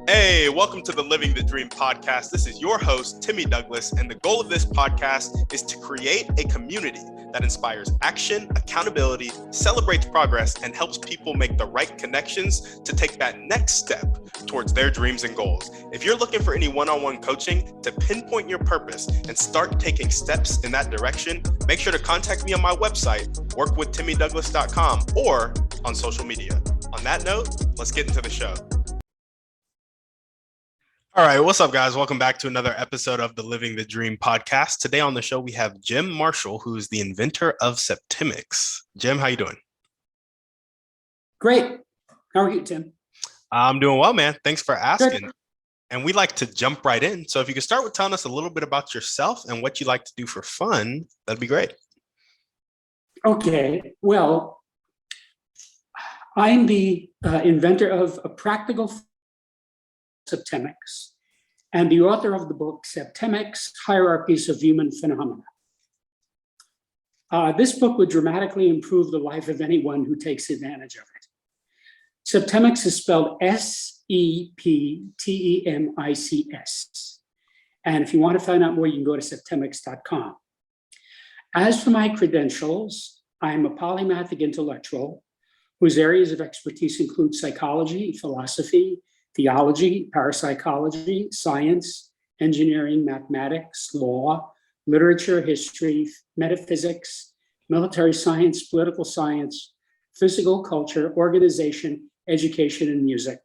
Hey, welcome to the Living the Dream podcast. This is your host, Timmy Douglas, and the goal of this podcast is to create a community that inspires action, accountability, celebrates progress, and helps people make the right connections to take that next step towards their dreams and goals. If you're looking for any one-on-one coaching to pinpoint your purpose and start taking steps in that direction, make sure to contact me on my website, workwithtimmydouglas.com, or on social media. On that note, let's get into the show. All right, what's up, guys? Welcome back to another episode of the Living the Dream podcast. Today on the show, we have Jim Marshall, who is the inventor of Septemics. Jim, how you doing? Great. How are you, Tim? I'm doing well, man. Thanks for asking. Good. And we'd like to jump right in. So if you could start with telling us a little bit about yourself and what you like to do for fun, that'd be great. Okay. Well, I'm the inventor of a practical Septemics and the author of the book Septemics, Hierarchies of Human Phenomena. This book would dramatically improve the life of anyone who takes advantage of it. Septemics is spelled Septemics. And if you want to find out more, you can go to septemics.com. As for my credentials, I'm a polymathic intellectual whose areas of expertise include psychology, philosophy, theology, parapsychology, science, engineering, mathematics, law, literature, history, metaphysics, military science, political science, physical culture, organization, education, and music.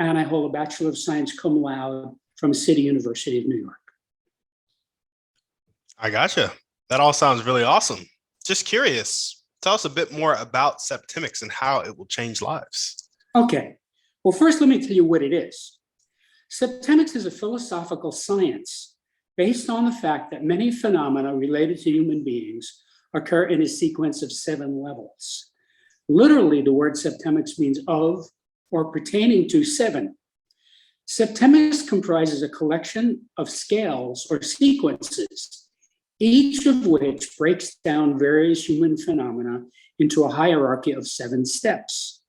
And I hold a Bachelor of Science cum laude from City University of New York. I gotcha. That all sounds really awesome. Just curious, tell us a bit more about Septemics and how it will change lives. Okay. Well, first, let me tell you what it is. Septemics is a philosophical science based on the fact that many phenomena related to human beings occur in a sequence of 7 levels. Literally, the word septemics means of or pertaining to 7. Septemics comprises a collection of scales or sequences, each of which breaks down various human phenomena into a hierarchy of 7 steps.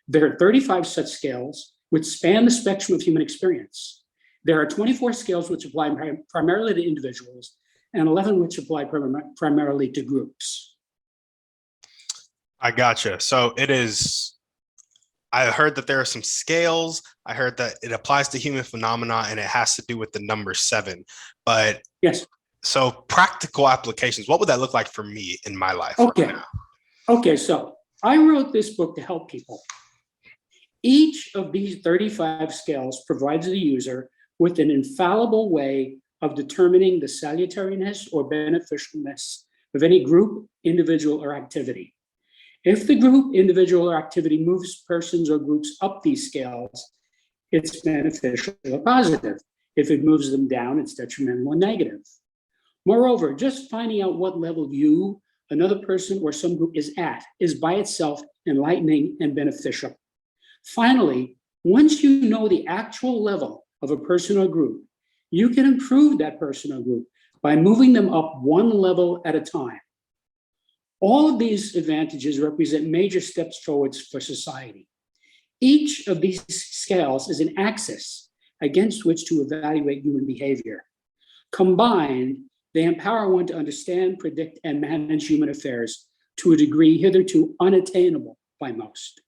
There are 35 such scales which span the spectrum of human experience. There are 24 scales which apply primarily to individuals and 11 which apply primarily to groups. I gotcha. So I heard that there are some scales. I heard that it applies to human phenomena and it has to do with the number 7. But yes. So practical applications, what would that look like for me in my life? Okay. Right now? Okay, so I wrote this book to help people. Each of these 35 scales provides the user with an infallible way of determining the salutariness or beneficialness of any group, individual, or activity. If the group, individual, or activity moves persons or groups up these scales, it's beneficial or positive. If it moves them down, it's detrimental or negative. Moreover, just finding out what level you, another person, or some group is at is by itself enlightening and beneficial. Finally, once you know the actual level of a person or group, you can improve that person or group by moving them up one level at a time. All of these advantages represent major steps forwards for society. Each of these scales is an axis against which to evaluate human behavior. Combined, they empower one to understand, predict, and manage human affairs to a degree hitherto unattainable by most.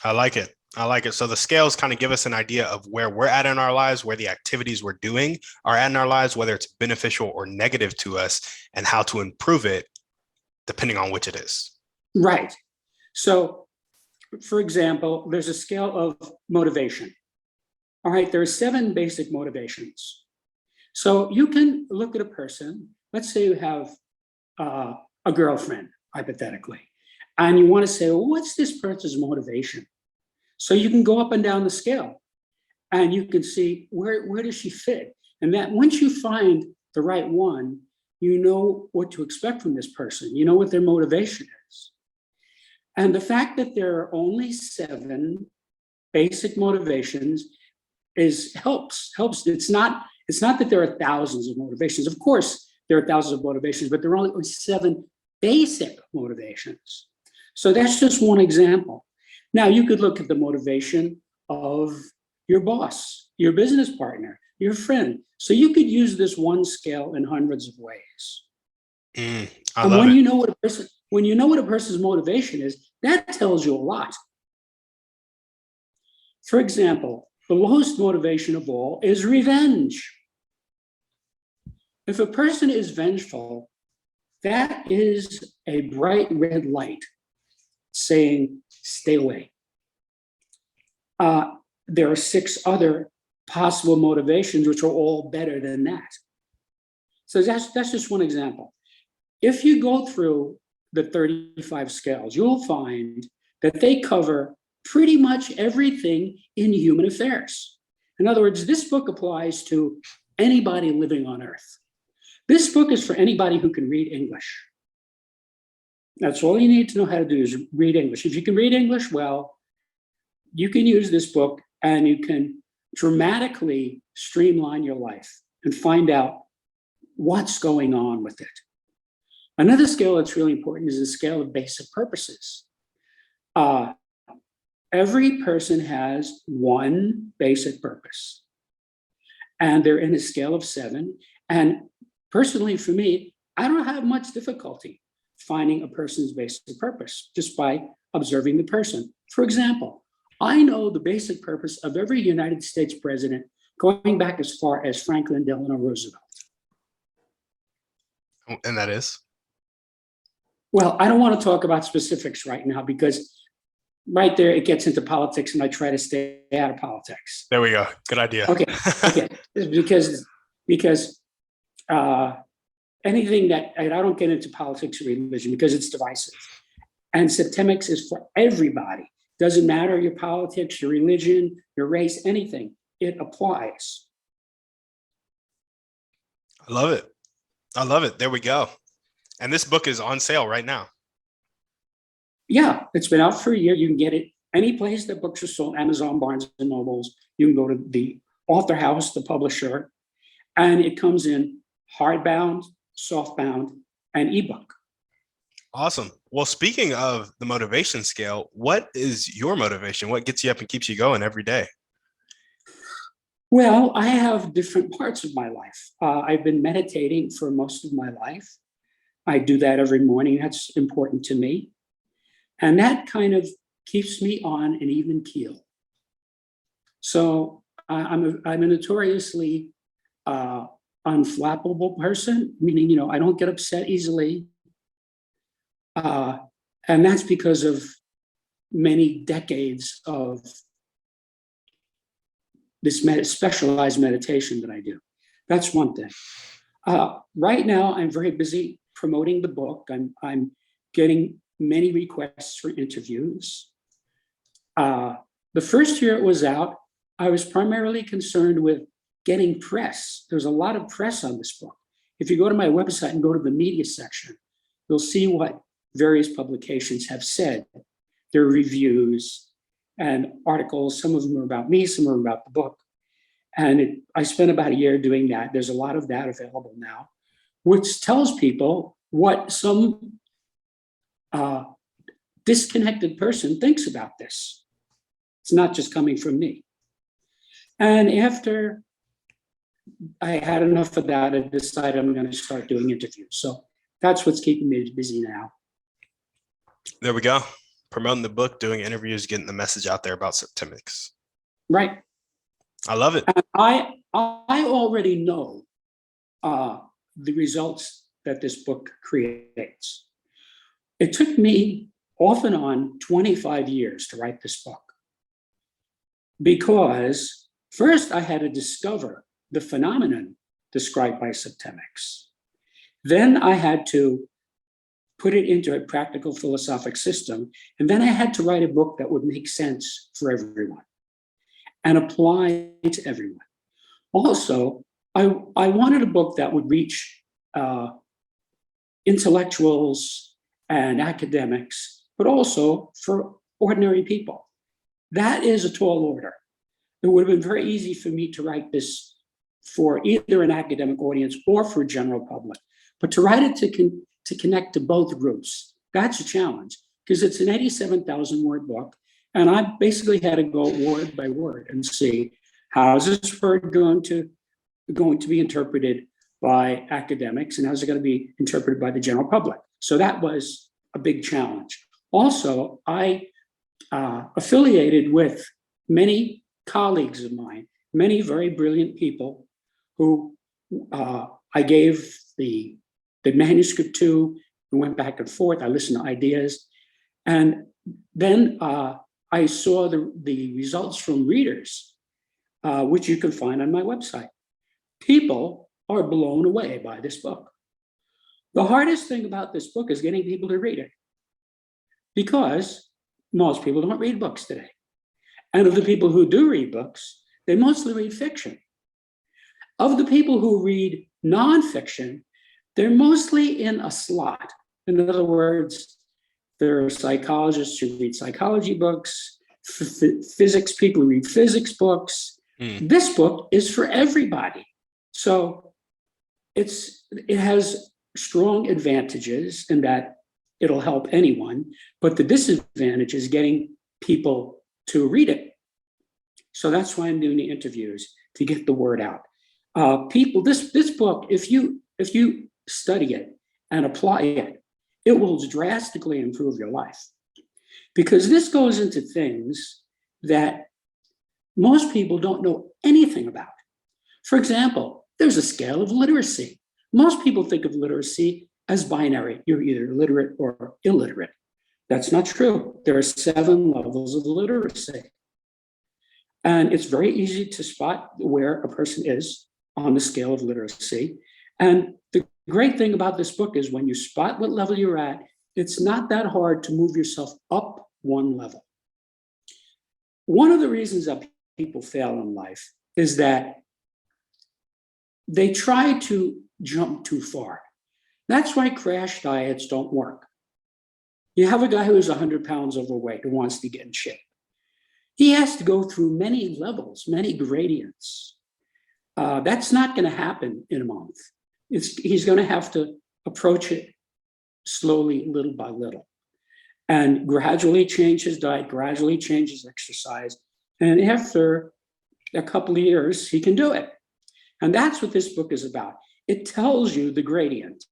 I like it. So the scales kind of give us an idea of where we're at in our lives, where the activities we're doing are at in our lives, whether it's beneficial or negative to us, and how to improve it depending on which it is. Right. So, for example, there's a scale of motivation. All right, there are 7 basic motivations. So you can look at a person, let's say you have a girlfriend, hypothetically, and you want to say, well, what's this person's motivation? So you can go up and down the scale and you can see where does she fit? And that once you find the right one, you know what to expect from this person. You know what their motivation is. And the fact that there are only 7 basic motivations helps. It's not that there are thousands of motivations. Of course, there are thousands of motivations, but there are only 7 basic motivations. So that's just one example. Now, you could look at the motivation of your boss, your business partner, your friend. So you could use this one scale in hundreds of ways. I And love when it. you know what a person's motivation is, that tells you a lot. For example, the lowest motivation of all is revenge. If a person is vengeful, that is a bright red light saying, stay away. There are 6 other possible motivations which are all better than that. So that's just one example. If you go through the 35 scales, you'll find that they cover pretty much everything in human affairs. In other words, this book applies to anybody living on Earth. This book is for anybody who can read English. That's all you need to know how to do is read English. If you can read English well, you can use this book and you can dramatically streamline your life and find out what's going on with it. Another scale that's really important is the scale of basic purposes. Every person has one basic purpose, and they're in a scale of 7. And personally, for me, I don't have much difficulty finding a person's basic purpose just by observing the person. For example, I know the basic purpose of every United States president going back as far as Franklin Delano Roosevelt. And that is? Well, I don't want to talk about specifics right now because right there it gets into politics and I try to stay out of politics. There we go. Good idea. Okay. Because anything that, I don't get into politics or religion because it's divisive. And Septemics is for everybody. Doesn't matter your politics, your religion, your race, anything. It applies. I love it. I love it. There we go. And this book is on sale right now. Yeah, it's been out for a year. You can get it any place that books are sold, Amazon, Barnes and Nobles. You can go to the author house, the publisher, and it comes in hardbound, softbound, and ebook. Awesome. Well, speaking of the motivation scale, what is your motivation? What gets you up and keeps you going every day? Well, I have different parts of my life. I've been meditating for most of my life. I do that every morning. That's important to me. And that kind of keeps me on an even keel. So I'm a notoriously unflappable person, meaning, I don't get upset easily. And that's because of many decades of this specialized meditation that I do. That's one thing. Right now, I'm very busy promoting the book. I'm getting many requests for interviews. The first year it was out, I was primarily concerned with getting press. There's a lot of press on this book. If you go to my website and go to the media section, you'll see what various publications have said, their reviews and articles. Some of them are about me, some are about the book. And I spent about a year doing that. There's a lot of that available now, which tells people what some disconnected person thinks about this. It's not just coming from me. And after I had enough of that, I decided I'm going to start doing interviews. So that's what's keeping me busy now. There we go. Promoting the book, doing interviews, getting the message out there about Septemics. Right. I love it. And I already know the results that this book creates. It took me off and on 25 years to write this book because first I had to discover the phenomenon described by Septemics. Then I had to put it into a practical philosophic system. And then I had to write a book that would make sense for everyone and apply to everyone. Also, I wanted a book that would reach intellectuals and academics, but also for ordinary people. That is a tall order. It would have been very easy for me to write this for either an academic audience or for general public, but to write it to connect to both groups, that's a challenge because it's an 87,000 word book And I basically had to go word by word and see how is this word going to be interpreted by academics, and how's it going to be interpreted by the general public. So that was a big challenge. Also, I affiliated with many colleagues of mine, many very brilliant people who I gave the manuscript to. We went back and forth. I listened to ideas. And then I saw the results from readers, which you can find on my website. People are blown away by this book. The hardest thing about this book is getting people to read it, because most people don't read books today. And of the people who do read books, they mostly read fiction. Of the people who read nonfiction, they're mostly in a slot. In other words, there are psychologists who read psychology books, physics people who read physics books. This book is for everybody. So it has strong advantages in that it'll help anyone, but the disadvantage is getting people to read it. So that's why I'm doing the interviews, to get the word out. This book, if you study it and apply it, it will drastically improve your life, because this goes into things that most people don't know anything about. For example, there's a scale of literacy. Most people think of literacy as binary. You're either literate or illiterate. That's not true. There are 7 levels of literacy. And it's very easy to spot where a person is on the scale of literacy. And the great thing about this book is when you spot what level you're at, it's not that hard to move yourself up 1 level. One of the reasons that people fail in life is that they try to jump too far. That's why crash diets don't work. You have a guy who is 100 pounds overweight who wants to get in shape. He has to go through many levels, many gradients. That's not going to happen in a month. He's going to have to approach it slowly, little by little, and gradually change his diet, gradually change his exercise. And after a couple of years, he can do it. And that's what this book is about. It tells you the gradient.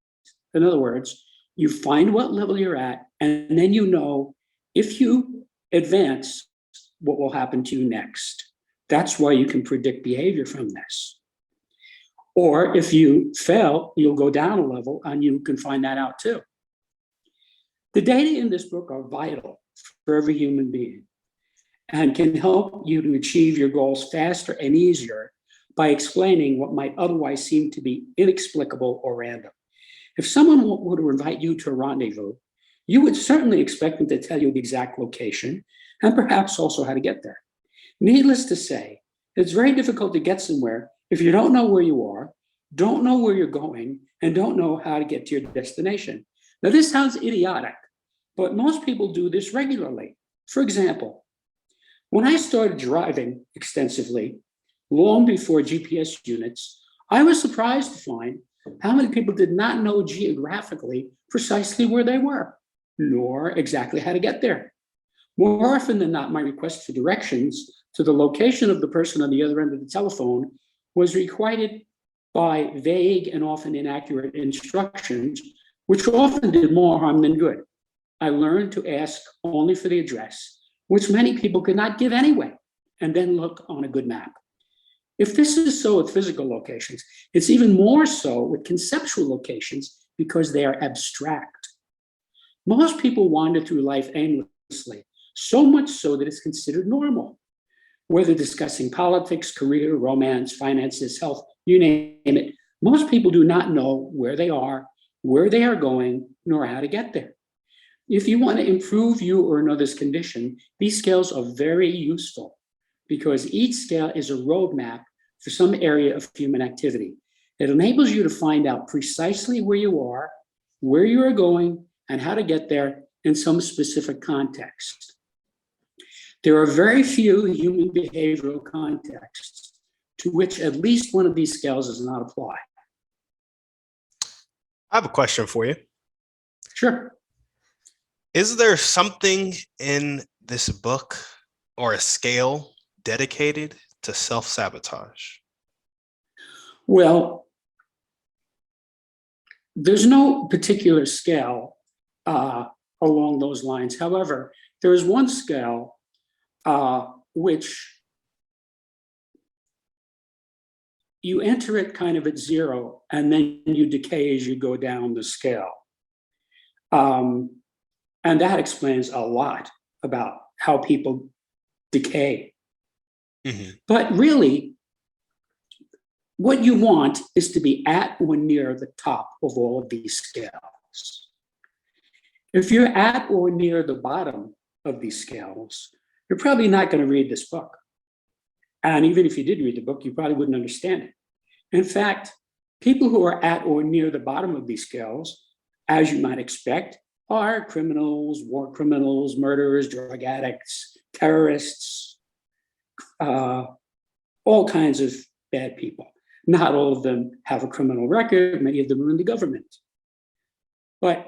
In other words, you find what level you're at, and then you know if you advance, what will happen to you next. That's why you can predict behavior from this. Or if you fail, you'll go down a level, and you can find that out too. The data in this book are vital for every human being and can help you to achieve your goals faster and easier by explaining what might otherwise seem to be inexplicable or random. If someone were to invite you to a rendezvous, you would certainly expect them to tell you the exact location and perhaps also how to get there. Needless to say, it's very difficult to get somewhere if you don't know where you are, don't know where you're going, and don't know how to get to your destination. Now, this sounds idiotic, but most people do this regularly. For example, when I started driving extensively, long before GPS units, I was surprised to find how many people did not know geographically precisely where they were, nor exactly how to get there. More often than not, my request for directions to the location of the person on the other end of the telephone was requited by vague and often inaccurate instructions, which often did more harm than good. I learned to ask only for the address, which many people could not give anyway, and then look on a good map. If this is so with physical locations, it's even more so with conceptual locations because they are abstract. Most people wander through life aimlessly, so much so that it's considered normal. Whether discussing politics, career, romance, finances, health, you name it, most people do not know where they are going, nor how to get there. If you want to improve you or another's condition, these scales are very useful because each scale is a roadmap for some area of human activity. It enables you to find out precisely where you are going, and how to get there in some specific context. There are very few human behavioral contexts to which at least one of these scales does not apply. I have a question for you. Sure. Is there something in this book or a scale dedicated to self-sabotage? Well, there's no particular scale along those lines. However, there is one scale which you enter it kind of at zero, and then you decay as you go down the scale. And that explains a lot about how people decay. Mm-hmm. But really, what you want is to be at or near the top of all of these scales. If you're at or near the bottom of these scales, you're probably not going to read this book. And even if you did read the book, you probably wouldn't understand it. In fact, people who are at or near the bottom of these scales, as you might expect, are criminals, war criminals, murderers, drug addicts, terrorists, all kinds of bad people. Not all of them have a criminal record. Many of them are in the government. But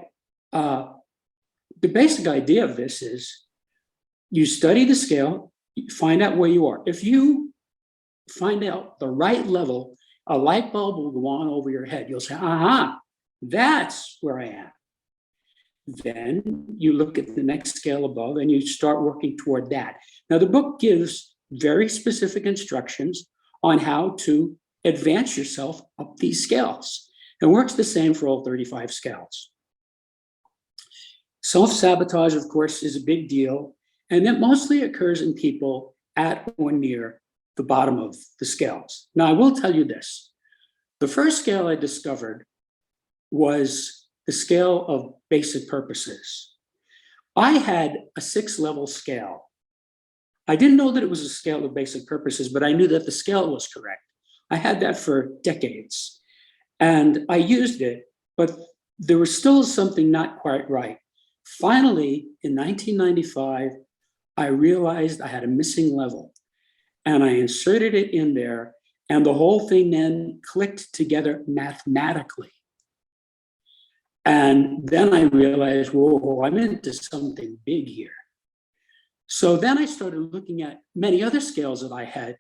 the basic idea of this is you study the scale, you find out where you are. If you find out the right level, a light bulb will go on over your head. You'll say, aha, that's where I am. Then you look at the next scale above and you start working toward that. Now, the book gives very specific instructions on how to advance yourself up these scales. It works the same for all 35 scales. Self-sabotage, of course, is a big deal, and it mostly occurs in people at or near the bottom of the scales. Now, I will tell you this. The first scale I discovered was the scale of basic purposes. I had a 6-level scale. I didn't know that it was a scale of basic purposes, but I knew that the scale was correct. I had that for decades, and I used it, but there was still something not quite right. Finally, in 1995, I realized I had a missing level, and I inserted it in there, and the whole thing then clicked together mathematically. And then I realized, whoa, I'm into something big here. So then I started looking at many other scales that I had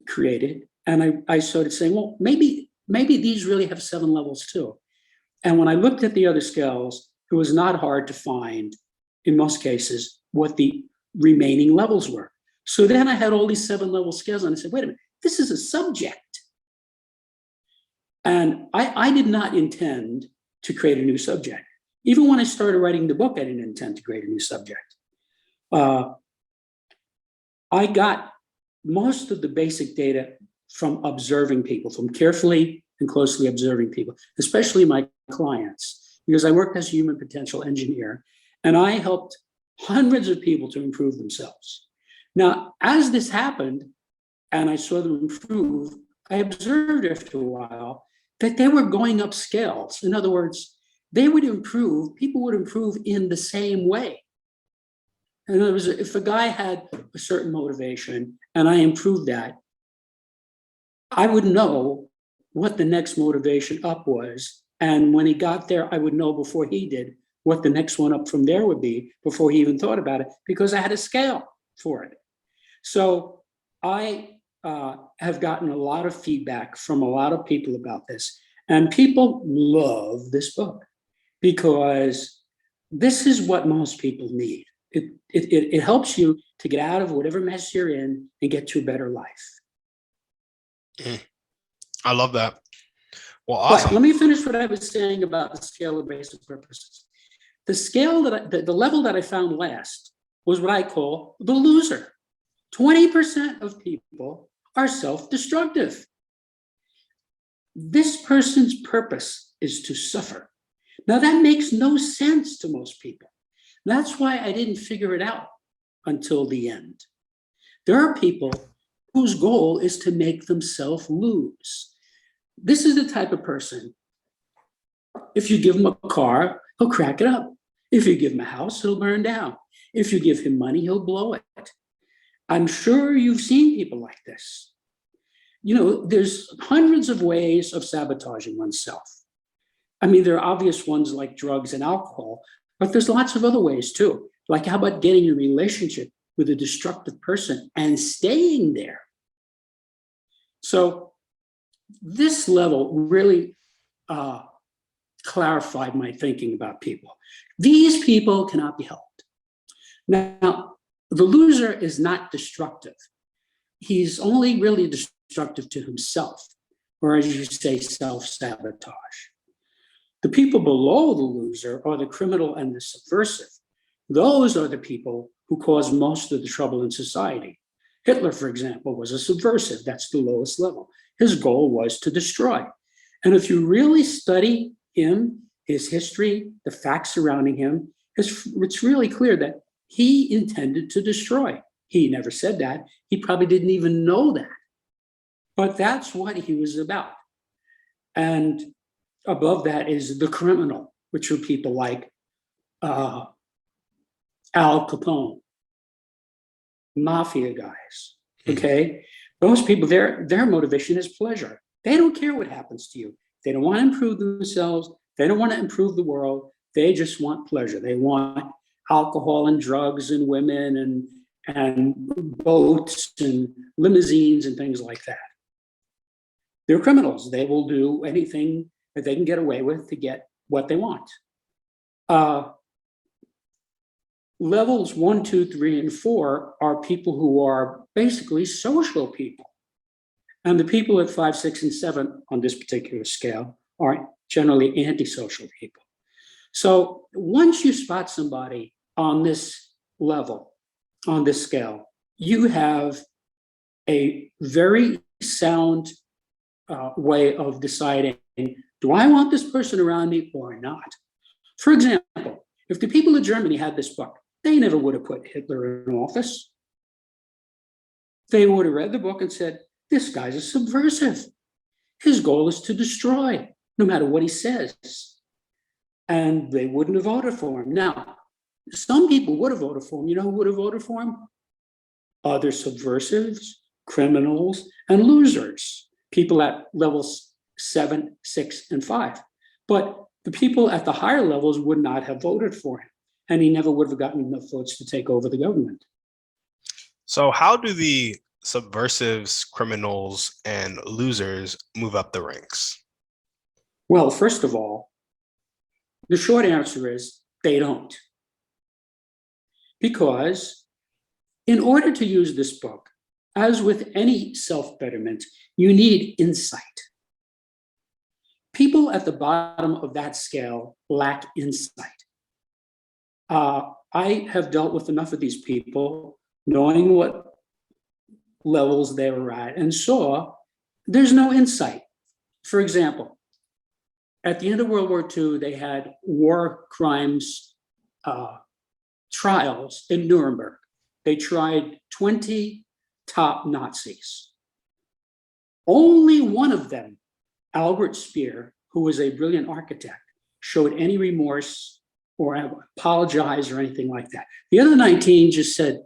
created, and I started saying, well, maybe these really have 7 levels too. And when I looked at the other scales, it was not hard to find, in most cases, what the remaining levels were. So then I had all these 7-level scales, and I said, wait a minute, this is a subject. And I did not intend to create a new subject. Even when I started writing the book, I didn't intend to create a new subject. I got most of the basic data from observing people, from carefully and closely observing people, especially my clients, because I worked as a human potential engineer, and I helped hundreds of people to improve themselves. Now, as this happened, and I saw them improve, I observed after a while that they were going up scales. In other words, they would improve, people would improve in the same way. In other words, if a guy had a certain motivation and I improved that, I would know what the next motivation up was. And when he got there, I would know before he did what the next one up from there would be before he even thought about it, because I had a scale for it. So I have gotten a lot of feedback from a lot of people about this. And people love this book because this is what most people need. It helps you to get out of whatever mess you're in and get to a better life. I love that. Well, awesome. But let me finish what I was saying about the scale of basic purposes. The scale the level that I found last was what I call the loser. 20% of people are self-destructive. This person's purpose is to suffer. Now, that makes no sense to most people. That's why I didn't figure it out until the end. There are people whose goal is to make themselves lose. This is the type of person, if you give him a car, he'll crack it up. If you give him a house, he'll burn down. If you give him money, he'll blow it. I'm sure you've seen people like this. You know, there's hundreds of ways of sabotaging oneself. I mean, there are obvious ones like drugs and alcohol, but there's lots of other ways too. Like, how about getting in a relationship with a destructive person and staying there. So this level really clarified my thinking about people. These people cannot be helped. Now, the loser is not destructive. He's only really destructive to himself, or as you say, self-sabotage. The people below the loser are the criminal and the subversive. Those are the people who cause most of the trouble in society. Hitler, for example, was a subversive. That's the lowest level. His goal was to destroy. And if you really study him, his history, the facts surrounding him, it's really clear that he intended to destroy. He never said that. He probably didn't even know that. But that's what he was about. And above that is the criminal, which are people like Al Capone, mafia guys, okay? Those people, their motivation is pleasure. They don't care what happens to you. They don't want to improve themselves. They don't want to improve the world. They just want pleasure. They want alcohol and drugs and women and boats and limousines and things like that. They're criminals. They will do anything that they can get away with to get what they want. Levels 1, 2, 3, and 4 are people who are basically social people. And the people at 5, 6, and 7 on this particular scale are generally antisocial people. So once you spot somebody on this level, on this scale, you have a very sound way of deciding, do I want this person around me or not? For example, if the people of Germany had this book, they never would have put Hitler in office. They would have read the book and said, this guy's a subversive. His goal is to destroy, no matter what he says. And they wouldn't have voted for him. Now, some people would have voted for him. You know who would have voted for him? Other subversives, criminals, and losers. People at levels 7, 6, and 5. But the people at the higher levels would not have voted for him. And he never would have gotten enough votes to take over the government. So how do the subversives, criminals, and losers move up the ranks? Well, first of all, the short answer is they don't. Because in order to use this book, as with any self-betterment, you need insight. People at the bottom of that scale lack insight. I have dealt with enough of these people, knowing what levels they were at, and saw there's no insight. For example, at the end of World War II, they had war crimes trials in Nuremberg. They tried 20 top Nazis. Only one of them, Albert Speer, who was a brilliant architect, showed any remorse or apologized or anything like that. The other 19 just said,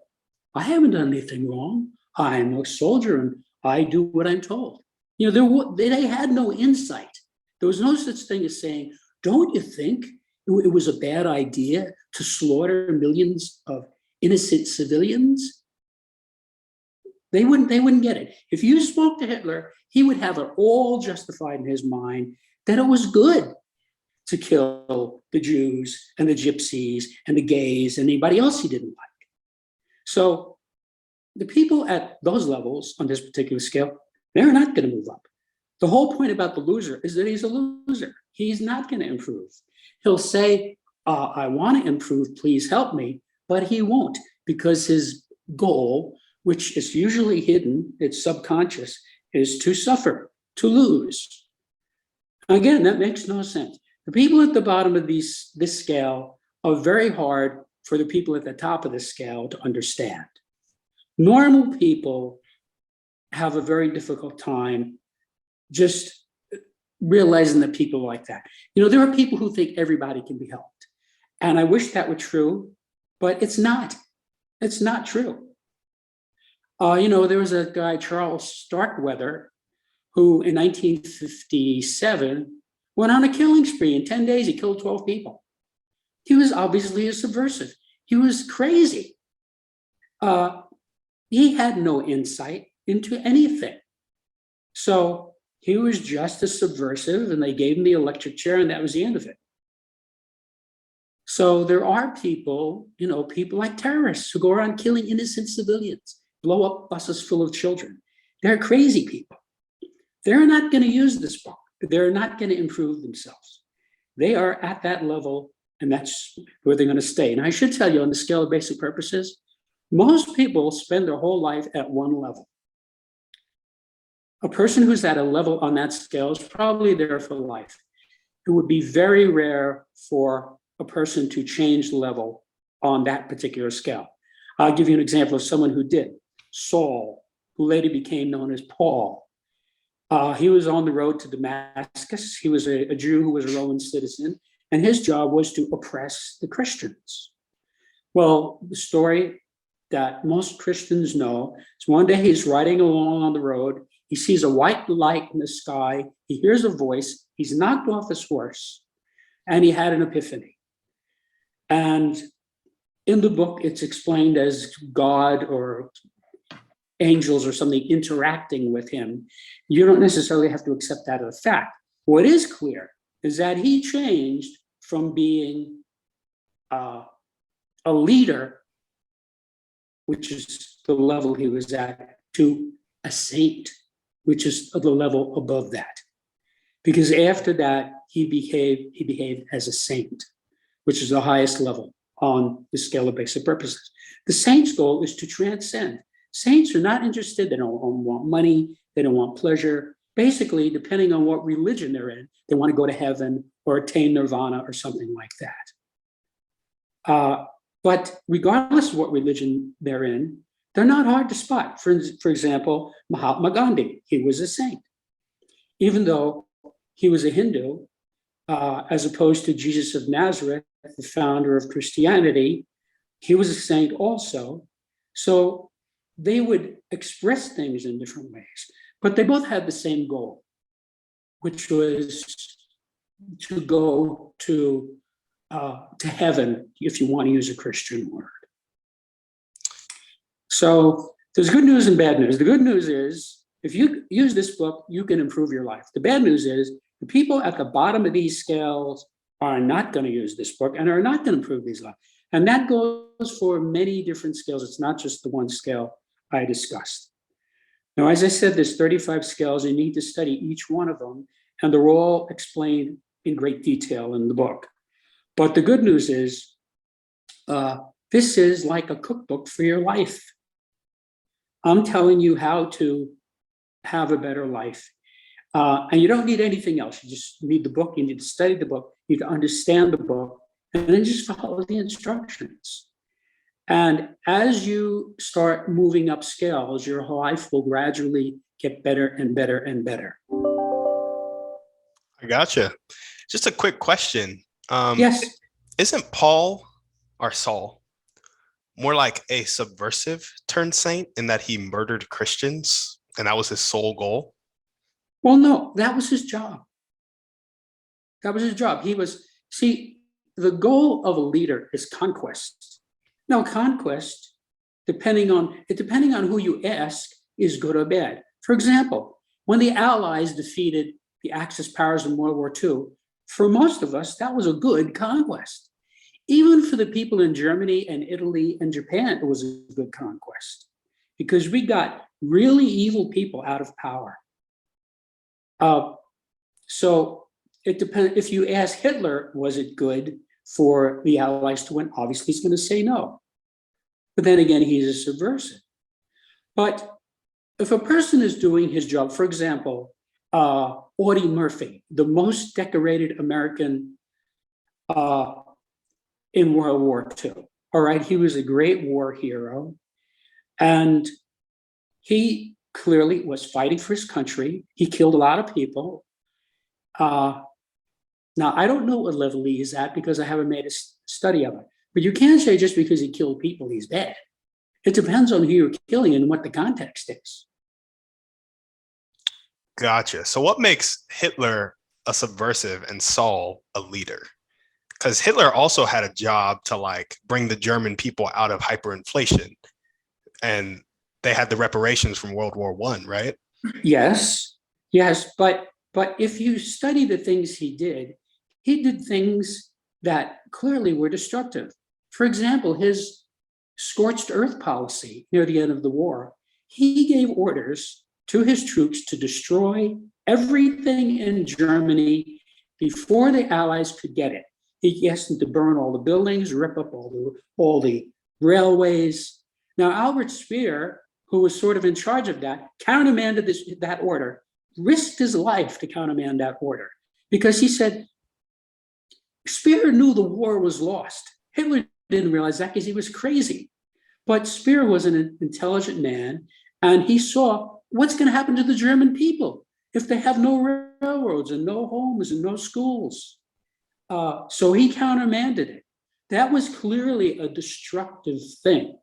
I haven't done anything wrong. I'm a soldier and I do what I'm told. You know, they had no insight. There was no such thing as saying, don't you think it was a bad idea to slaughter millions of innocent civilians? They wouldn't get it. If you spoke to Hitler, he would have it all justified in his mind that it was good to kill the Jews and the gypsies and the gays and anybody else he didn't like. So the people at those levels on this particular scale, they're not going to move up. The whole point about the loser is that he's a loser. He's not going to improve. He'll say, I want to improve, please help me, but he won't, because his goal, which is usually hidden, it's subconscious, is to suffer, to lose. Again, that makes no sense. The people at the bottom of this scale are very hard for the people at the top of the scale to understand. Normal people have a very difficult time just realizing that people like that. You know, there are people who think everybody can be helped. And I wish that were true, but it's not. It's not true. You know, there was a guy, Charles Starkweather, who in 1957 went on a killing spree. In 10 days, he killed 12 people. He was obviously a subversive. He was crazy. He had no insight into anything. So he was just a subversive, and they gave him the electric chair, and that was the end of it. So there are people, people like terrorists who go around killing innocent civilians, blow up buses full of children. They're crazy people. They're not going to use this book. They're not going to improve themselves. They are at that level, and that's where they're going to stay. And I should tell you, on the scale of basic purposes, most people spend their whole life at one level. A person who's at a level on that scale is probably there for life. It would be very rare for a person to change level on that particular scale. I'll give you an example of someone who did. Saul, who later became known as Paul. He was on the road to Damascus. He was a Jew who was a Roman citizen, and his job was to oppress the Christians. Well, the story that most Christians know is one day he's riding along on the road. He sees a white light in the sky. He hears a voice. He's knocked off his horse, and he had an epiphany. And in the book, it's explained as God or angels or something interacting with him. You don't necessarily have to accept that as a fact. What is clear is that he changed from being a leader, which is the level he was at, to a saint, which is the level above that. Because after that, he behaved as a saint, which is the highest level on the scale of basic purposes. The saint's goal is to transcend. Saints are not interested, they don't want money, they don't want pleasure. Basically, depending on what religion they're in, they want to go to heaven or attain nirvana or something like that. But regardless of what religion they're in, they're not hard to spot. For example, Mahatma Gandhi, he was a saint. Even though he was a Hindu, as opposed to Jesus of Nazareth, the founder of Christianity, he was a saint also. So they would express things in different ways, but they both had the same goal, which was to go to heaven, if you want to use a Christian word. So there's good news and bad news. The good news is, if you use this book, you can improve your life. The bad news is, the people at the bottom of these scales are not going to use this book and are not going to improve these lives. And that goes for many different scales. It's not just the one scale I discussed. Now, as I said, there's 35 scales. You need to study each one of them, and they're all explained in great detail in the book. But the good news is, this is like a cookbook for your life. I'm telling you how to have a better life. And you don't need anything else. You just need the book. You need to study the book. You need to understand the book, and then just follow the instructions. And as you start moving up scales, your life will gradually get better and better and better. I gotcha. Just a quick question. Yes. Isn't Paul or Saul more like a subversive turned saint in that he murdered Christians and that was his sole goal? Well, no, that was his job. That was his job. The goal of a leader is conquest. Now, conquest, depending on who you ask, is good or bad. For example, when the Allies defeated the Axis powers in World War II, for most of us, that was a good conquest. Even for the people in Germany and Italy and Japan, it was a good conquest, because we got really evil people out of power. So it depends. If you ask Hitler, was it good for the Allies to win? Obviously, he's going to say no. But then again, he's a subversive. But if a person is doing his job, for example, Audie Murphy, the most decorated American in World War II. All right, he was a great war hero, and he clearly was fighting for his country. He killed a lot of people. Now, I don't know what level he is at because I haven't made a study of it. But you can't say just because he killed people, he's bad. It depends on who you're killing and what the context is. Gotcha. So what makes Hitler a subversive and Saul a leader? Because Hitler also had a job to bring the German people out of hyperinflation. And they had the reparations from World War I, right? Yes, yes, but if you study the things he did things that clearly were destructive. For example, his scorched earth policy near the end of the war, he gave orders to his troops to destroy everything in Germany before the Allies could get it. He asked them to burn all the buildings, rip up all the railways. Now, Albert Speer, who was sort of in charge of that, countermanded that order, risked his life to countermand that order, because he said Speer knew the war was lost. Hitler didn't realize that because he was crazy. But Speer was an intelligent man, and he saw what's going to happen to the German people if they have no railroads and no homes and no schools. So he countermanded it. That was clearly a destructive thing.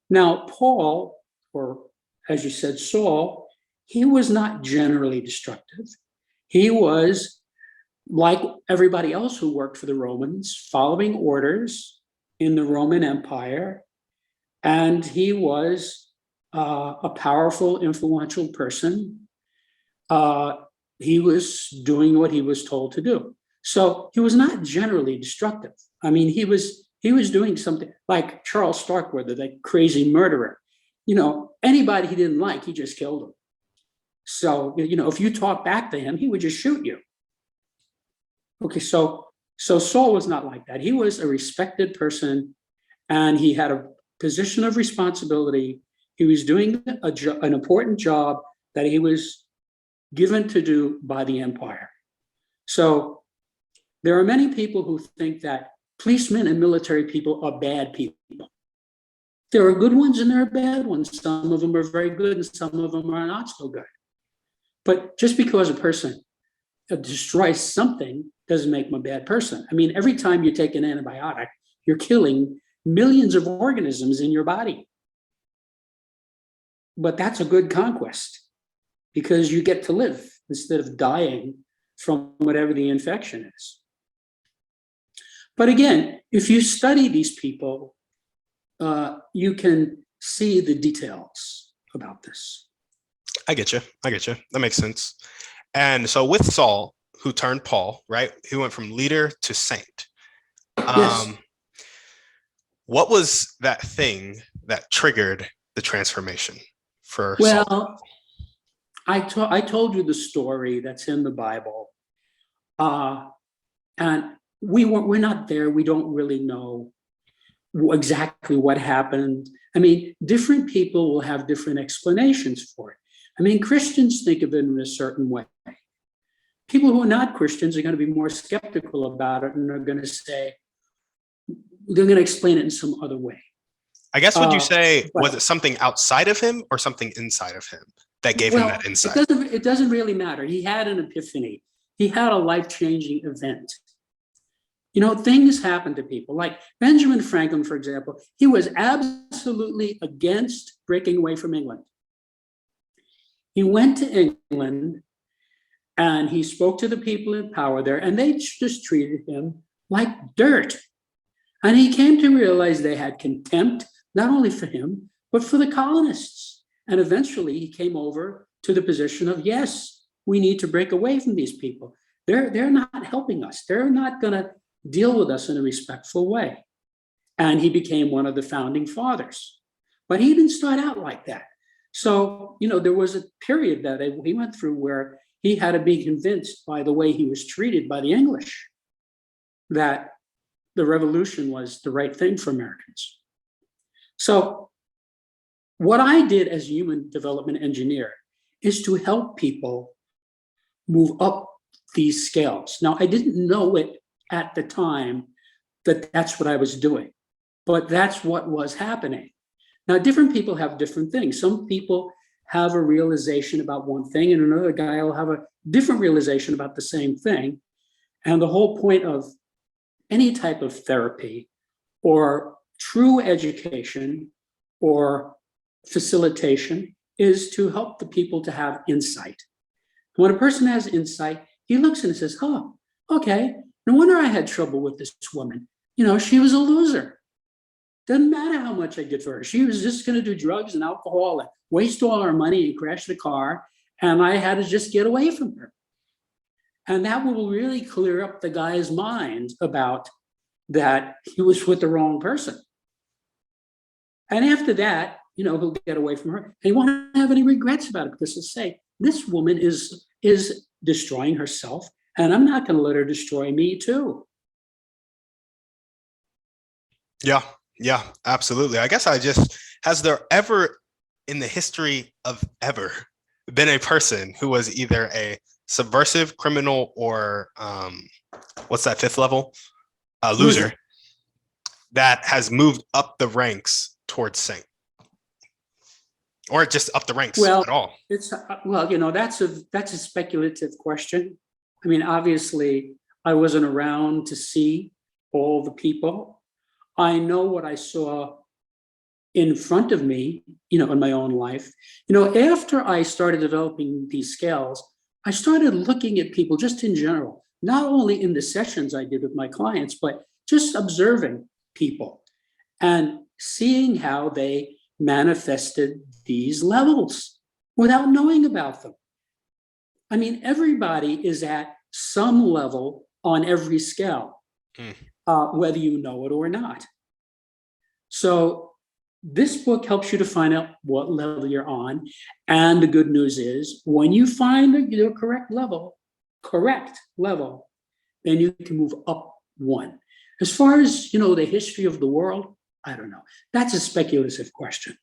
Now, Paul, or as you said, Saul, he was not generally destructive. He was, like everybody else who worked for the Romans, following orders in the Roman Empire, and he was a powerful, influential person. He was doing what he was told to do. So he was not generally destructive. I mean, he was doing something like Charles Starkweather, that crazy murderer. Anybody he didn't like, he just killed him. So, if you talk back to him, he would just shoot you. Okay, so Saul was not like that. He was a respected person, and he had a position of responsibility. He was doing an important job that he was given to do by the empire. So there are many people who think that policemen and military people are bad people. There are good ones and there are bad ones. Some of them are very good and some of them are not so good. But just because a person destroys something doesn't make them a bad person. I mean, every time you take an antibiotic, you're killing millions of organisms in your body. But that's a good conquest because you get to live instead of dying from whatever the infection is. But again, if you study these people, you can see the details about this. I get you. That makes sense. And so with Saul, who turned Paul, right? He went from leader to saint. Yes. What was that thing that triggered the transformation for Saul? Well, I told you the story that's in the Bible. And we're not there. We don't really know exactly what happened. I mean, different people will have different explanations for it. I mean, Christians think of it in a certain way. People who are not Christians are going to be more skeptical about it, and they're going to explain it in some other way. I guess, would you say, was it something outside of him or something inside of him that gave him that insight? It doesn't really matter. He had an epiphany. He had a life-changing event. Things happen to people. Like Benjamin Franklin, for example, he was absolutely against breaking away from England. He went to England and he spoke to the people in power there, and they just treated him like dirt. And he came to realize they had contempt, not only for him, but for the colonists. And eventually he came over to the position of, yes, we need to break away from these people. They're not helping us. They're not going to deal with us in a respectful way. And he became one of the founding fathers. But he didn't start out like that. So, there was a period that he went through where he had to be convinced by the way he was treated by the English that the revolution was the right thing for Americans. So what I did as a human development engineer is to help people move up these scales. Now, I didn't know it at the time that that's what I was doing, but that's what was happening. Now, different people have different things. Some people have a realization about one thing, and another guy will have a different realization about the same thing. And the whole point of any type of therapy or true education or facilitation is to help the people to have insight. When a person has insight, he looks and says, oh, okay, no wonder I had trouble with this woman. She was a loser. Doesn't matter how much I did for her. She was just going to do drugs and alcohol and waste all our money and crash the car. And I had to just get away from her. And that will really clear up the guy's mind about that he was with the wrong person. And after that, he'll get away from her. And he won't have any regrets about it, because he'll say, this woman is destroying herself, and I'm not going to let her destroy me too. Yeah, absolutely. I guess has there ever in the history of ever been a person who was either a subversive criminal or what's that fifth level? A loser that has moved up the ranks towards saint? Or just up the ranks at all? That's a speculative question. I mean, obviously, I wasn't around to see all the people. I know what I saw in front of me, in my own life. After I started developing these scales, I started looking at people just in general, not only in the sessions I did with my clients, but just observing people and seeing how they manifested these levels without knowing about them. I mean, everybody is at some level on every scale, whether you know it or not. So this book helps you to find out what level you're on. And the good news is, when you find the correct level, then you can move up one. As far as, the history of the world, I don't know. That's a speculative question.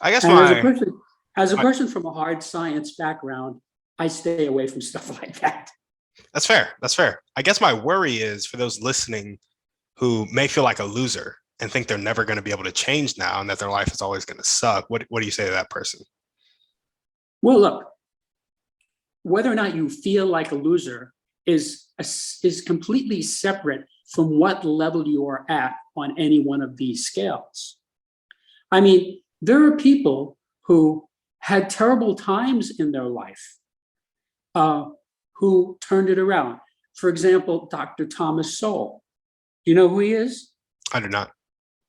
I guess as a person from a hard science background, I stay away from stuff like that. That's fair. I guess my worry is for those listening who may feel like a loser and think they're never going to be able to change now and that their life is always going to suck. What do you say to that person? Well, look, whether or not you feel like a loser is completely separate from what level you are at on any one of these scales. I mean, there are people who had terrible times in their life who turned it around. For example, Dr. Thomas Sowell. Do you know who he is? I do not.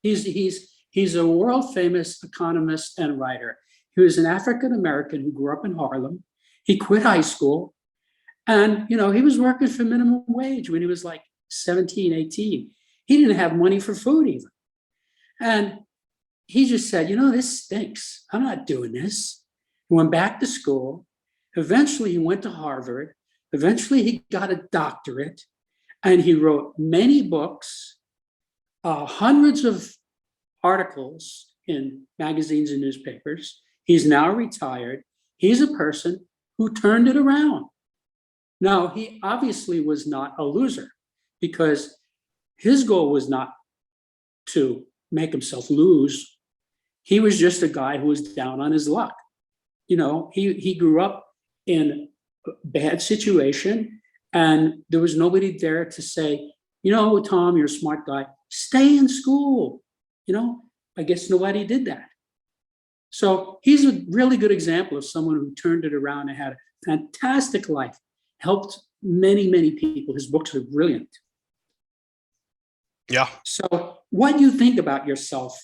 He's a world famous economist and writer. He was an African American who grew up in Harlem. He quit high school, and he was working for minimum wage when he was like 17, 18. He didn't have money for food even. And he just said, this stinks. I'm not doing this. He went back to school. Eventually, he went to Harvard. Eventually, he got a doctorate, and he wrote many books, hundreds of articles in magazines and newspapers. He's now retired. He's a person who turned it around. Now, he obviously was not a loser, because his goal was not to make himself lose. He was just a guy who was down on his luck. He grew up in a bad situation, and there was nobody there to say, Tom, you're a smart guy, stay in school. I guess nobody did that. So he's a really good example of someone who turned it around and had a fantastic life, helped many, many people. His books are brilliant. Yeah. So what do you think about yourself?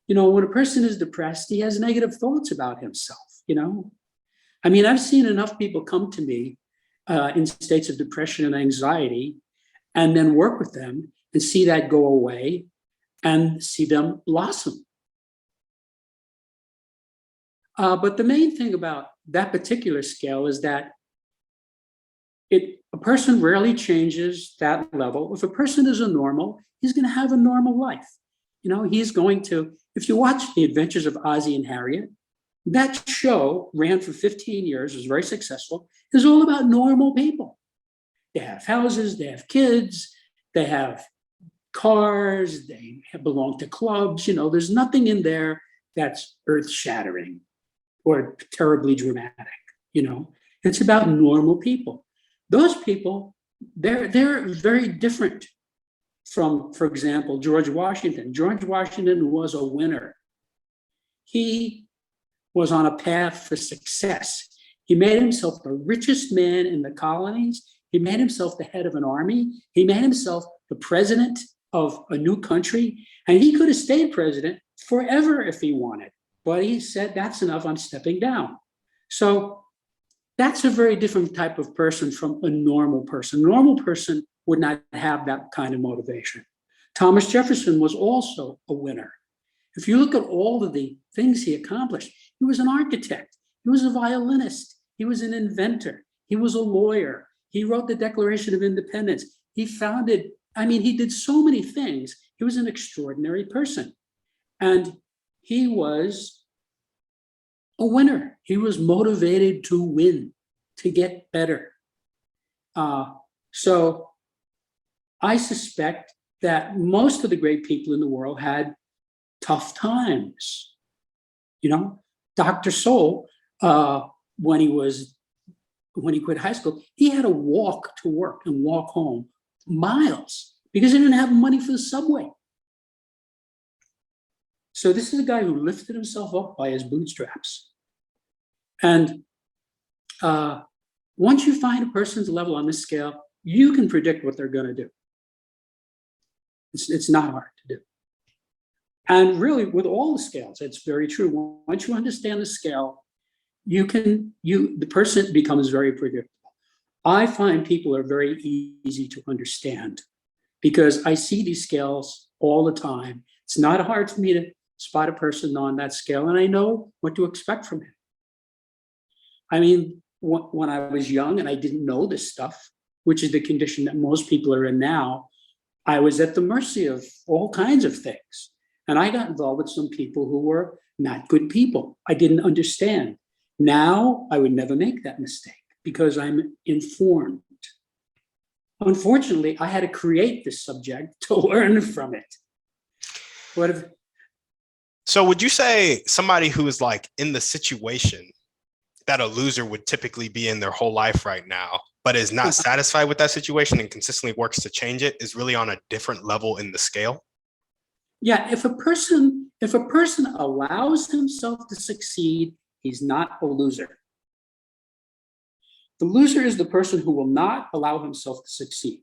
When a person is depressed, he has negative thoughts about himself, I mean, I've seen enough people come to me in states of depression and anxiety, and then work with them and see that go away and see them blossom. But the main thing about that particular scale is that a person rarely changes that level. If a person is a normal, he's going to have a normal life. He's going to, if you watch The Adventures of Ozzie and Harriet, that show ran for 15 years, was very successful. It's all about normal people. They have houses, they have kids, they have cars, they belong to clubs. There's nothing in there that's earth-shattering or terribly dramatic. It's about normal people. Those people, they're very different from, for example, George Washington. George Washington was a winner. He was on a path for success. He made himself the richest man in the colonies. He made himself the head of an army. He made himself the president of a new country, and he could have stayed president forever if he wanted. But he said, that's enough, I'm stepping down. So that's a very different type of person from a normal person. A normal person would not have that kind of motivation. Thomas Jefferson was also a winner. If you look at all of the things he accomplished, he was an architect, he was a violinist, he was an inventor, he was a lawyer, he wrote the Declaration of Independence, he did so many things. He was an extraordinary person. And he was a winner. He was motivated to win, to get better. So I suspect that most of the great people in the world had tough times. Dr. Soul, when he quit high school, he had to walk to work and walk home miles because he didn't have money for the subway. So this is a guy who lifted himself up by his bootstraps. And once you find a person's level on this scale, you can predict what they're going to do. It's not hard to do. And really, with all the scales, it's very true. Once you understand the scale, the person becomes very predictable. I find people are very easy to understand because I see these scales all the time. It's not hard for me to spot a person on that scale, and I know what to expect from him. I mean, when I was young and I didn't know this stuff, which is the condition that most people are in now, I was at the mercy of all kinds of things. And I got involved with some people who were not good people. I didn't understand. Now, I would never make that mistake because I'm informed. Unfortunately, I had to create this subject to learn from it. So would you say somebody who is like in the situation that a loser would typically be in their whole life right now, but is not satisfied with that situation and consistently works to change it, is really on a different level in the scale? Yeah, if a person allows himself to succeed, he's not a loser. The loser is the person who will not allow himself to succeed.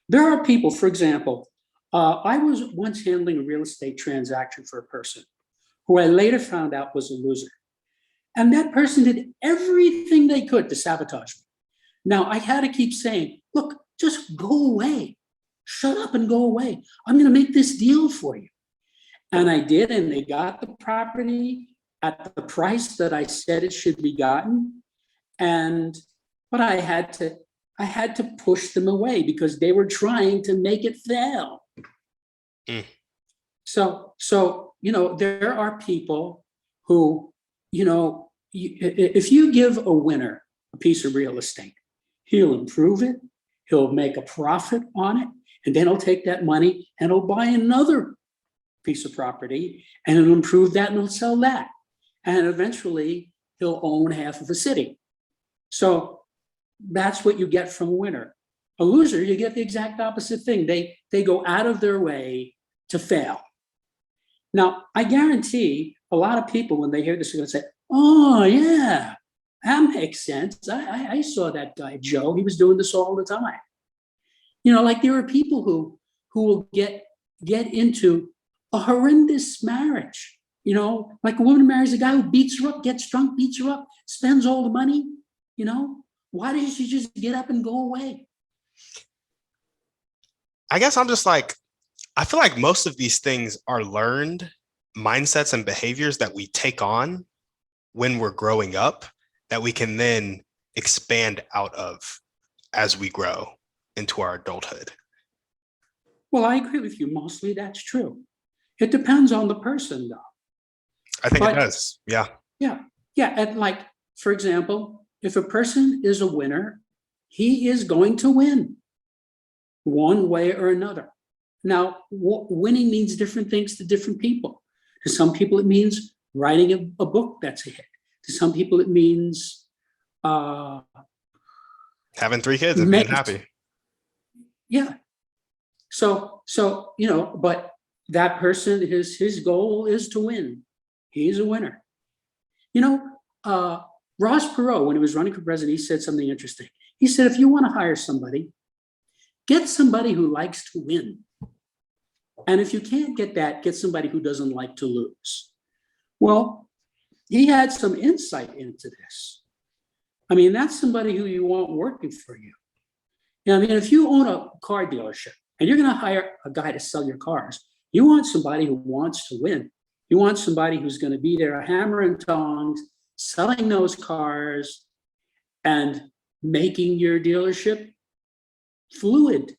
There are people, for example, I was once handling a real estate transaction for a person who I later found out was a loser. And that person did everything they could to sabotage me. Now, I had to keep saying, look, just go away. Shut up and go away. I'm going to make this deal for you. And I did, and they got the property at the price that I said it should be gotten. But I had to push them away because they were trying to make it fail. Mm. So there are people who, if you give a winner a piece of real estate, he'll improve it, he'll make a profit on it, and then he'll take that money and he'll buy another piece of property and he'll improve that and he'll sell that. And eventually he'll own half of a city. So that's what you get from a winner. A loser, you get the exact opposite thing. They go out of their way to fail. Now, I guarantee a lot of people, when they hear this, are going to say, oh, yeah, that makes sense. I saw that guy, Joe. He was doing this all the time. Like there are people who will get into a horrendous marriage. Like a woman marries a guy who beats her up, gets drunk, beats her up, spends all the money. Why doesn't she just get up and go away? I guess I'm just like, I feel like most of these things are learned mindsets and behaviors that we take on when we're growing up that we can then expand out of as we grow into our adulthood. Well, I agree with you. Mostly that's true. It depends on the person, though. I think it does. Yeah. Yeah. Yeah. And like, for example, if a person is a winner, he is going to win one way or another. Now, winning means different things to different people. To some people, it means writing a book that's a hit. To some people, it means having 3 kids and being happy. Yeah. So but that person, his goal is to win. He's a winner. Ross Perot, when he was running for president, he said something interesting. He said, if you want to hire somebody, Get somebody who likes to win. And if you can't get that, get somebody who doesn't like to lose. Well, he had some insight into this. I mean, that's somebody who you want working for you. I mean, if you own a car dealership and you're going to hire a guy to sell your cars, you want somebody who wants to win. You want somebody who's going to be there hammer and tongs, selling those cars and making your dealership fluid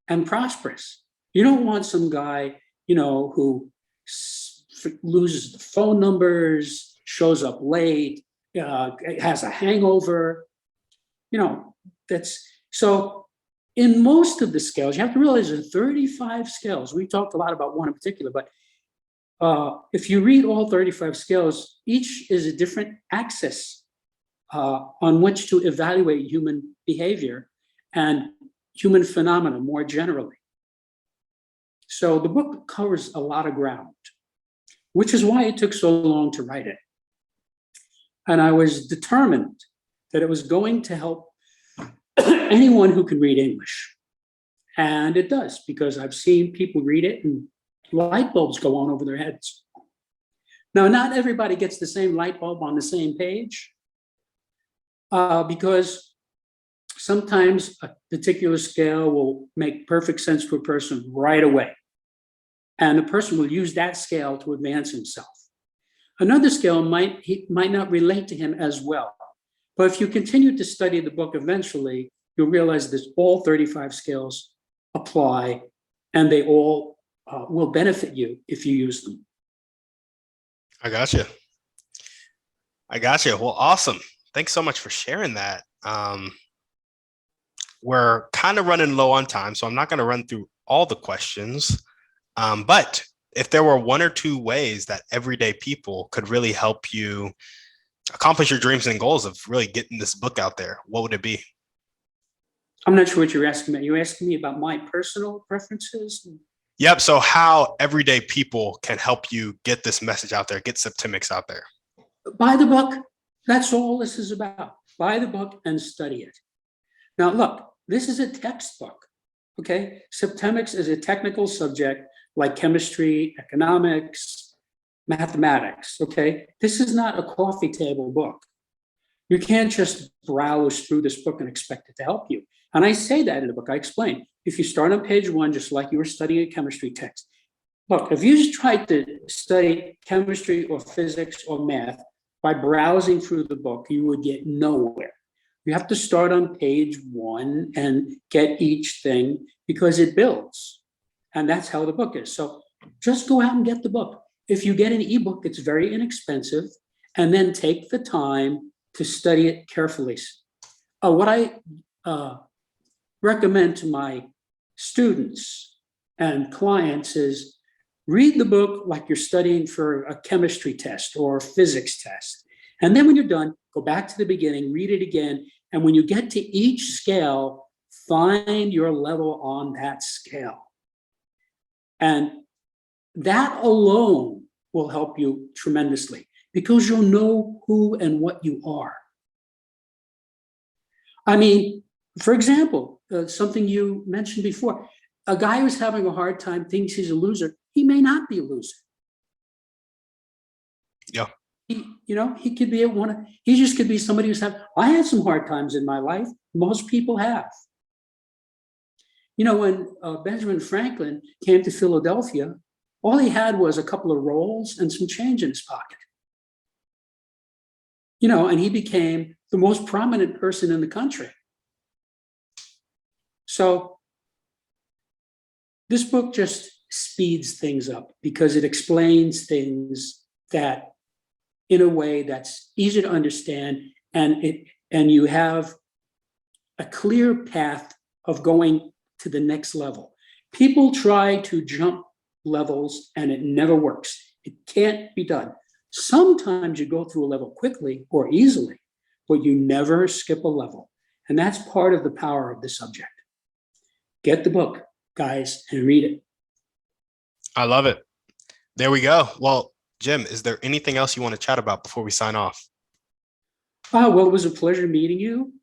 and prosperous. You don't want some guy, who loses the phone numbers, shows up late, has a hangover. That's so. In most of the scales, you have to realize there are 35 scales. We talked a lot about one in particular, but if you read all 35 scales, each is a different axis on which to evaluate human behavior and human phenomena more generally. So the book covers a lot of ground, which is why it took so long to write it. And I was determined that it was going to help anyone who can read English. And it does, because I've seen people read it and light bulbs go on over their heads. Now, not everybody gets the same light bulb on the same page, because sometimes a particular scale will make perfect sense to a person right away. And the person will use that scale to advance himself. Another scale might not relate to him as well. But if you continue to study the book, eventually you'll realize that all 35 scales apply, and they all will benefit you if you use them. I gotcha. Well, awesome. Thanks so much for sharing that. We're kind of running low on time, so I'm not going to run through all the questions. But if there were one or two ways that everyday people could really help you accomplish your dreams and goals of really getting this book out there, what would it be? I'm not sure what you're asking me. You're asking me about my personal preferences? Yep. So how everyday people can help you get this message out there, get Septemics out there? Buy the book. That's all this is about. Buy the book and study it. Now, look, this is a textbook, okay? Septemics is a technical subject like chemistry, economics, mathematics, okay? This is not a coffee table book. You can't just browse through this book and expect it to help you. And I say that in the book. I explain. If you start on page 1, just like you were studying a chemistry text, look, if you just tried to study chemistry or physics or math by browsing through the book, you would get nowhere. You have to start on page 1 and get each thing, because it builds. And that's how the book is. So just go out and get the book. If you get an ebook, it's very inexpensive, and then take the time to study it carefully. What I recommend to my students and clients is read the book like you're studying for a chemistry test or a physics test. And then when you're done, go back to the beginning, read it again. And when you get to each scale, find your level on that scale. And that alone will help you tremendously, because you'll know who and what you are. I mean, for example, something you mentioned before, a guy who's having a hard time thinks he's a loser. He may not be a loser. Yeah. He could be he just could be somebody who's I had some hard times in my life. Most people have. When Benjamin Franklin came to Philadelphia, all he had was a couple of rolls and some change in his pocket. And he became the most prominent person in the country. So this book just speeds things up, because it explains things that in a way that's easy to understand, and you have a clear path of going to the next level. People try to jump levels and it never works. It can't be done. Sometimes you go through a level quickly or easily, but you never skip a level. And that's part of the power of the subject. Get the book, guys, and read it. I love it. There we go. Well, Jim, is there anything else you want to chat about before we sign off? Well, it was a pleasure meeting you.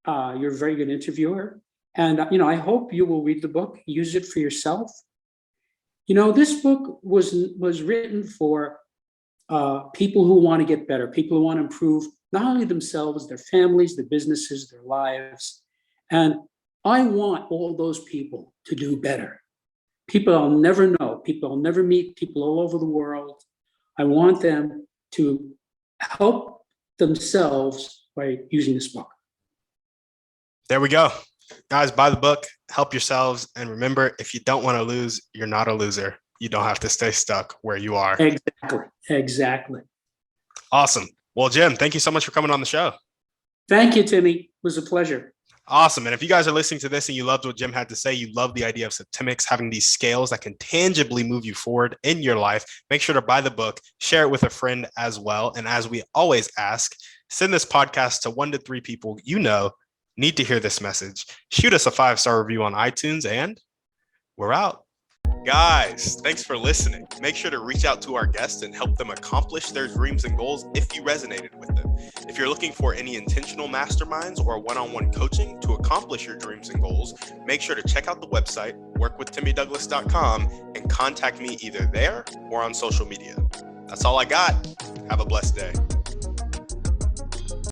You're a very good interviewer. And, I hope you will read the book, use it for yourself. This book was written for people who want to get better, people who want to improve not only themselves, their families, their businesses, their lives. And I want all those people to do better. People I'll never know, people I'll never meet, people all over the world. I want them to help themselves by using this book. There we go. Guys, buy the book, help yourselves. And remember, if you don't want to lose, you're not a loser. You don't have to stay stuck where you are. Exactly. Awesome. Well, Jim, thank you so much for coming on the show. Thank you, Timmy. It was a pleasure. Awesome. And if you guys are listening to this and you loved what Jim had to say, you love the idea of Septemics, having these scales that can tangibly move you forward in your life, make sure to buy the book, share it with a friend as well. And as we always ask, send this podcast to 1 to 3 people need to hear this message. Shoot us a 5-star review on iTunes, and we're out. Guys, thanks for listening. Make sure to reach out to our guests and help them accomplish their dreams and goals if you resonated with them. If you're looking for any intentional masterminds or one-on-one coaching to accomplish your dreams and goals, make sure to check out the website, workwithtimmydouglas.com, and contact me either there or on social media. That's all I got. Have a blessed day.